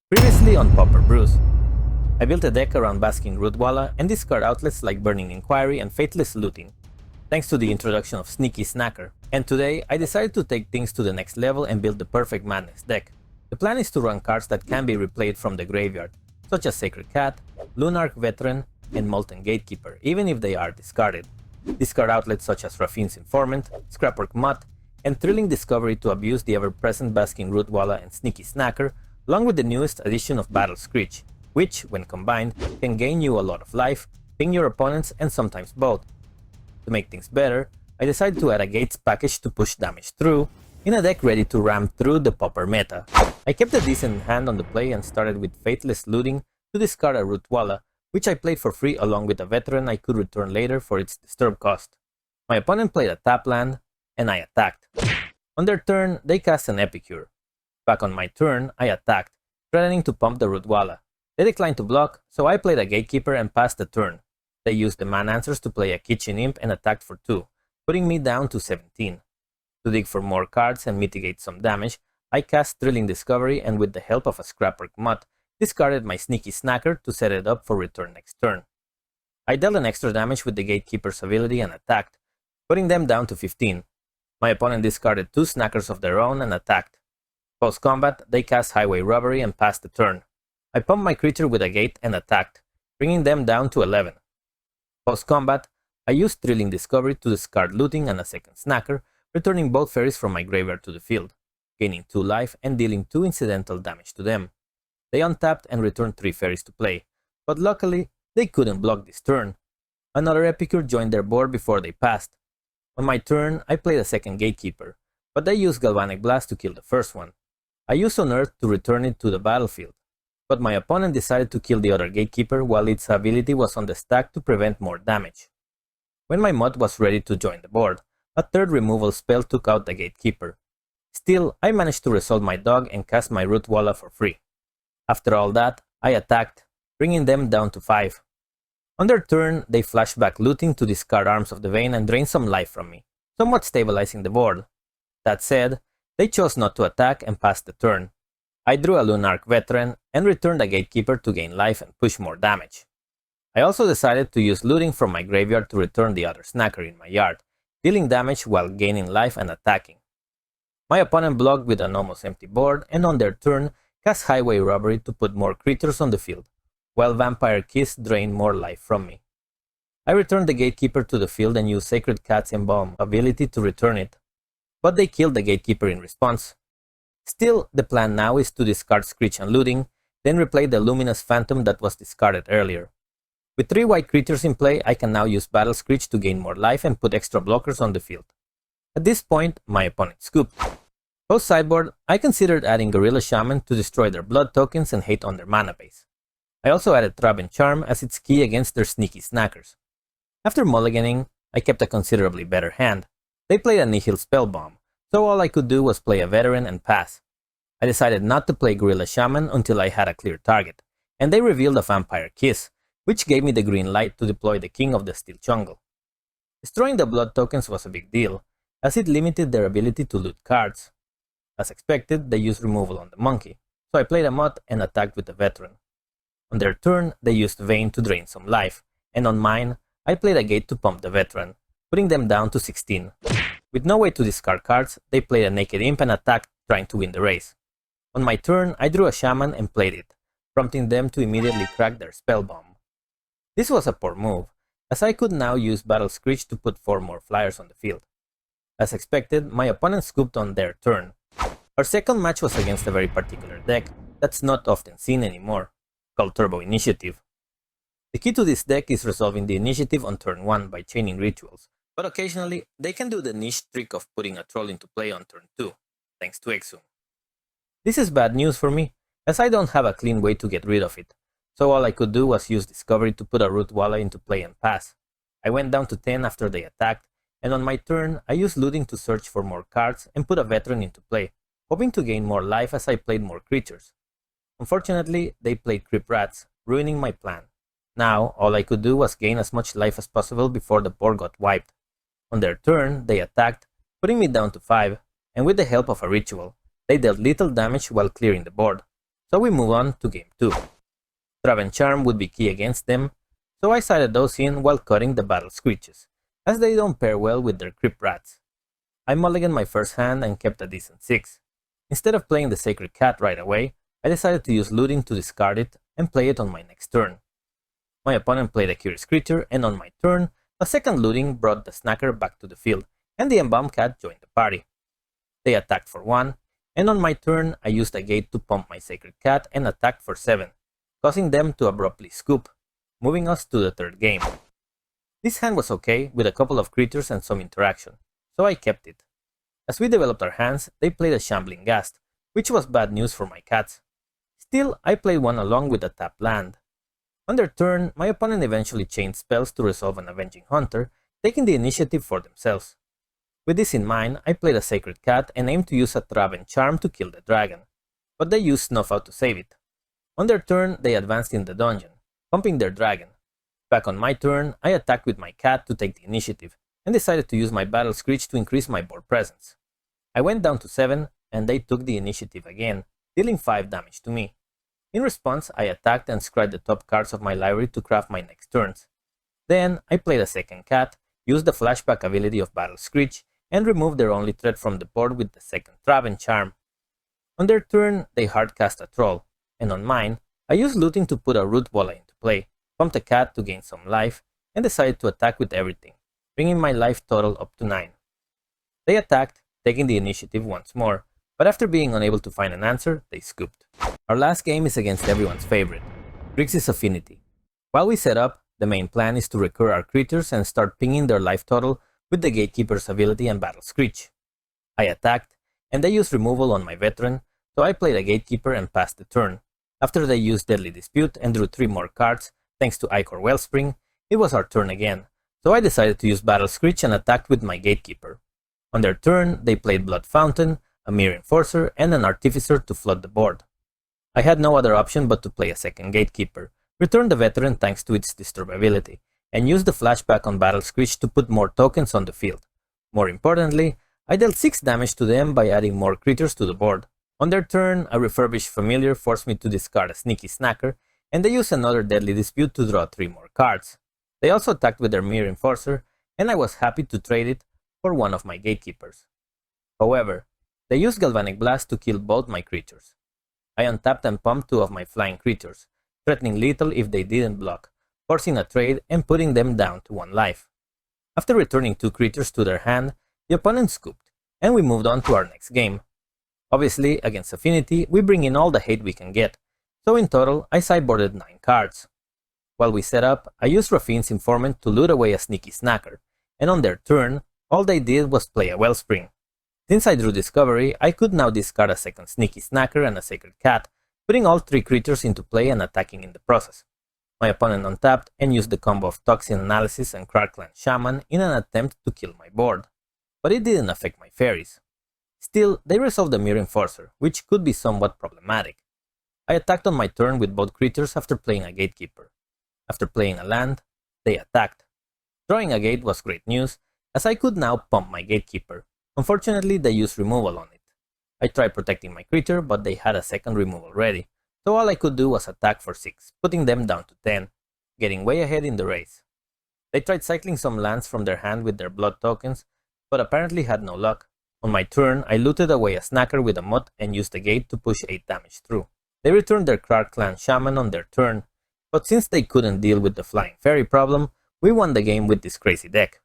Previously on Pauper Brews, I built a deck around Basking Rootwalla and discard outlets like Burning Inquiry and Faithless Looting, thanks to the introduction of Sneaky Snacker. And today, I decided to take things to the next level and build the perfect Madness deck. The plan is to run cards that can be replayed from the graveyard, such as Sacred Cat, Lunarch Veteran, and Molten Gatekeeper, even if they are discarded. Discard outlets such as Raffine's Informant, Scrapwork Mutt, and Thrilling Discovery to abuse the ever-present Basking Rootwalla and Sneaky Snacker, along with the newest addition of Battle Screech, which, when combined, can gain you a lot of life, ping your opponents, and sometimes both. To make things better, I decided to add a Gates package to push damage through, in a deck ready to ram through the Pauper meta. I kept a decent hand on the play and started with Faithless Looting to discard a Rootwalla, which I played for free along with a Veteran I could return later for its disturb cost. My opponent played a tap land, and I attacked. On their turn, they cast an Epicure. Back on my turn, I attacked, threatening to pump the Rootwalla. They declined to block, so I played a Gatekeeper and passed the turn. They used the Man Answers to play a Kitchen Imp and attacked for 2, putting me down to 17. To dig for more cards and mitigate some damage, I cast Thrilling Discovery and with the help of a Scrapwork Mutt, discarded my Sneaky Snacker to set it up for return next turn. I dealt an extra damage with the Gatekeeper's ability and attacked, putting them down to 15. My opponent discarded 2 Snackers of their own and attacked. Post-combat, they cast Highway Robbery and passed the turn. I pumped my creature with a gate and attacked, bringing them down to 11. Post-combat, I used Thrilling Discovery to discard Looting and a second Snacker, returning both fairies from my graveyard to the field, gaining 2 life and dealing 2 incidental damage to them. They untapped and returned 3 fairies to play, but luckily, they couldn't block this turn. Another Epicure joined their board before they passed. On my turn, I played a second Gatekeeper, but they used Galvanic Blast to kill the first one. I used Unearth to return it to the battlefield, but my opponent decided to kill the other Gatekeeper while its ability was on the stack to prevent more damage. When my Mutt was ready to join the board, a third removal spell took out the Gatekeeper. Still, I managed to resolve my dog and cast my Rootwalla for free. After all that, I attacked, bringing them down to 5. On their turn, they flashed back Looting to discard Arms of the Vein and drain some life from me, somewhat stabilizing the board. That said, they chose not to attack and passed the turn. I drew a Lunarch Veteran and returned a Gatekeeper to gain life and push more damage. I also decided to use Looting from my graveyard to return the other Snacker in my yard, dealing damage while gaining life and attacking. My opponent blocked with an almost empty board and on their turn cast Highway Robbery to put more creatures on the field, while Vampire Kiss drained more life from me. I returned the Gatekeeper to the field and used Sacred Cat's Embalm ability to return it, but they killed the Gatekeeper in response. Still, the plan now is to discard Screech and Looting, then replay the Luminous Phantom that was discarded earlier. With 3 white creatures in play, I can now use Battle Screech to gain more life and put extra blockers on the field. At this point, my opponent scooped. Post sideboard, I considered adding Gorilla Shaman to destroy their blood tokens and hate on their mana base. I also added Trap and Charm as its key against their sneaky snackers. After mulliganing, I kept a considerably better hand. They played a Nihil Spellbomb, so all I could do was play a Veteran and pass. I decided not to play Gorilla Shaman until I had a clear target, and they revealed a Vampire Kiss, which gave me the green light to deploy the King of the Steel Jungle. Destroying the blood tokens was a big deal, as it limited their ability to loot cards. As expected, they used removal on the Monkey, so I played a Mutt and attacked with the Veteran. On their turn, they used Vayne to drain some life, and on mine, I played a Gate to pump the Veteran, putting them down to 16. With no way to discard cards, they played a Naked Imp and attacked, trying to win the race. On my turn, I drew a Shaman and played it, prompting them to immediately crack their Spellbomb. This was a poor move, as I could now use Battle Screech to put 4 more flyers on the field. As expected, my opponent scooped on their turn. Our second match was against a very particular deck that's not often seen anymore, called Turbo Initiative. The key to this deck is resolving the initiative on turn 1 by chaining rituals, but occasionally they can do the niche trick of putting a troll into play on turn 2, thanks to Exhum. This is bad news for me, as I don't have a clean way to get rid of it, so all I could do was use Discovery to put a Rootwalla into play and pass. I went down to 10 after they attacked, and on my turn I used Looting to search for more cards and put a Veteran into play, hoping to gain more life as I played more creatures. Unfortunately, they played Crypt Rats, ruining my plan. Now, all I could do was gain as much life as possible before the board got wiped. On their turn, they attacked, putting me down to 5, and with the help of a ritual, they dealt little damage while clearing the board. so we move on to game 2. Trap and Charm would be key against them, so I sided those in while cutting the Battle Screeches, as they don't pair well with their Crypt Rats. I mulliganed my first hand and kept a decent 6. Instead of playing the Sacred Cat right away, I decided to use Looting to discard it and play it on my next turn. My opponent played a Curious Creature, and on my turn, a second Looting brought the Snacker back to the field, and the Embalmed Cat joined the party. They attacked for 1, and on my turn I used a gate to pump my Sacred Cat and attacked for 7, causing them to abruptly scoop, moving us to the third game. This hand was okay, with a couple of creatures and some interaction, so I kept it. As we developed our hands, they played a Shambling Ghast, which was bad news for my cats. Still, I played one along with a tapped land. On their turn, my opponent eventually chained spells to resolve an Avenging Hunter, taking the initiative for themselves. With this in mind, I played a Sacred Cat and aimed to use a Trap and Charm to kill the dragon, but they used Snuff Out to save it. On their turn, they advanced in the dungeon, pumping their dragon. Back on my turn, I attacked with my cat to take the initiative, and decided to use my Battle Screech to increase my board presence. I went down to 7, and they took the initiative again, dealing 5 damage to me. In response, I attacked and scryed the top cards of my library to craft my next turns. Then, I played a second cat, used the flashback ability of Battle Screech, and removed their only threat from the board with the second Trap and Charm. On their turn, they hardcast a Troll, and on mine, I used Looting to put a Root Bola into play, pumped a cat to gain some life, and decided to attack with everything, bringing my life total up to 9. They attacked, taking the initiative once more, but after being unable to find an answer, they scooped. Our last game is against everyone's favorite, Grixis Affinity. While we set up, the main plan is to recur our creatures and start pinging their life total with the Gatekeeper's ability and Battle Screech. I attacked, and they used removal on my veteran, so I played a Gatekeeper and passed the turn. After they used Deadly Dispute and drew 3 more cards, thanks to Ichor Wellspring, it was our turn again, so I decided to use Battle Screech and attacked with my Gatekeeper. On their turn, they played Blood Fountain, a Mere Enforcer, and an Artificer to flood the board. I had no other option but to play a second Gatekeeper, return the veteran thanks to its Disturb ability, and use the flashback on Battle Screech to put more tokens on the field. More importantly, I dealt 6 damage to them by adding more creatures to the board. On their turn, a Refurbished Familiar forced me to discard a Sneaky Snacker, and they used another Deadly Dispute to draw 3 more cards. They also attacked with their Mere Enforcer, and I was happy to trade it for one of my Gatekeepers. However, they used Galvanic Blast to kill both my creatures. I untapped and pumped 2 of my flying creatures, threatening lethal if they didn't block, forcing a trade and putting them down to 1 life. After returning 2 creatures to their hand, the opponent scooped, and we moved on to our next game. Obviously, against Affinity, we bring in all the hate we can get, so in total, I sideboarded 9 cards. While we set up, I used Rafine's Informant to loot away a Sneaky Snacker, and on their turn, all they did was play a Wellspring. Since I drew Discovery, I could now discard a second Sneaky Snacker and a Sacred Cat, putting all 3 creatures into play and attacking in the process. My opponent untapped and used the combo of Toxin Analysis and Krarklan Shaman in an attempt to kill my board, but it didn't affect my fairies. Still, they resolved the Mere Enforcer, which could be somewhat problematic. I attacked on my turn with both creatures after playing a Gatekeeper. After playing a land, they attacked. Drawing a gate was great news, as I could now pump my Gatekeeper. Unfortunately, they used removal on it. I tried protecting my creature, but they had a second removal ready, so all I could do was attack for 6, putting them down to 10, getting way ahead in the race. They tried cycling some lands from their hand with their blood tokens, but apparently had no luck. On my turn, I looted away a Snacker with a Mutt and used the gate to push 8 damage through. They returned their Krarklan Shaman on their turn, but since they couldn't deal with the Flying Fairy problem, we won the game with this crazy deck.